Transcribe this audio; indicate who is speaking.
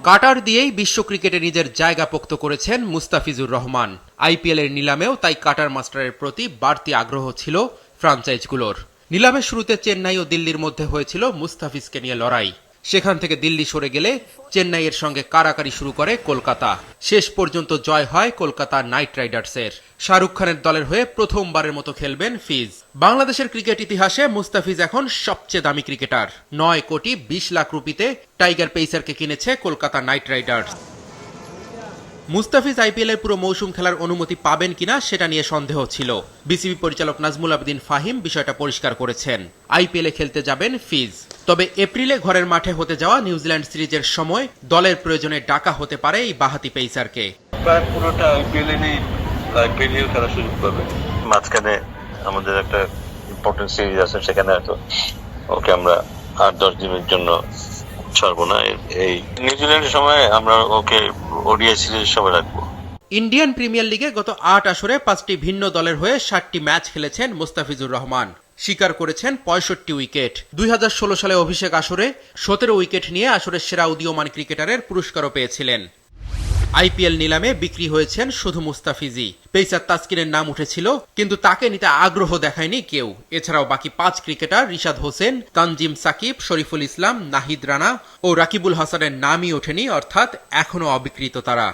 Speaker 1: কাটার দিয়েই বিশ্ব ক্রিকেটে নিজের জায়গা পোক্ত করেছেন মুস্তাফিজুর রহমান। আইপিএলের নিলামেও তাই কাটার মাস্টারের প্রতি বাড়তি আগ্রহ ছিল ফ্রাঞ্চাইজগুলোর। নিলামের শুরুতে চেন্নাই ও দিল্লির মধ্যে হয়েছিল মুস্তাফিজকে নিয়ে লড়াই। সেখান থেকে দিল্লি সরে গেলে চেন্নাইয়ের সঙ্গে কারাকারি শুরু করে কলকাতা। শেষ পর্যন্ত জয় হয় কলকাতা নাইট রাইডার্সের। শাহরুখ খানের দলের হয়ে প্রথমবারের মতো খেলবেন ফিজ। বাংলাদেশের ক্রিকেট ইতিহাসে মুস্তাফিজ এখন সবচেয়ে দামি ক্রিকেটার। 9,20,00,000 রুপিতে টাইগার পেসারকে কিনেছে কলকাতা নাইট রাইডার্স। মুস্তাফিজ আইপিএলের পুরো মৌসুম খেলার অনুমতি পাবেন কিনা সেটা নিয়ে সন্দেহ ছিল। বিসিবি পরিচালক নাজমুল আবেদিন ফাহিম বিষয়টা পরিষ্কার করেছেন। আইপিএলে খেলতে যাবেন ফিজ। তবে এপ্রিলে ঘরের মাঠে হতে যাওয়া নিউজিল্যান্ড সিরিজের সময় দলের প্রয়োজনে ডাকা হতে পারে এই বাঁহাতি পেসারকে।
Speaker 2: পুরোটা আইপিএল খেলার সুযোগ পাবে। মাঝখানে আমাদের একটা ইম্পর্টেন্ট সিরিজ আছে, সেখানে হয়তো ওকে আমরা 8-10 দিনের জন্য ছাড়বো না। এই নিউজিল্যান্ডের সময় আমরা ওকে ওডিআই সিরিজের সময় রাখবো।
Speaker 1: ইন্ডিয়ান প্রিমিয়ার লিগে গত 8 আসরে 5টি ভিন্ন দলের হয়ে 60টি ম্যাচ খেলেছেন মুস্তাফিজুর রহমান। শিকার করেছেন 65 উইকেট। 2016 সালে অভিষেক আসরে 17 উইকেট নিয়ে আসরের সেরা উদীয়মান ক্রিকেটারের পুরস্কারও পেয়েছিলেন। আইপিএল নিলামে বিক্রি হয়েছেন শুধু মুস্তাফিজই। পেসার তাসকিনের নাম উঠেছিল, কিন্তু তাকে নিতে আগ্রহ দেখায়নি কেউ। এছাড়াও বাকি 5 ক্রিকেটার রিশাদ হোসেন, তানজিম সাকিব, শরীফুল ইসলাম, নাহিদ রানা ও রাকিবুল হাসানের নামই ওঠেনি, অর্থাৎ এখনো অবিকৃত তারা।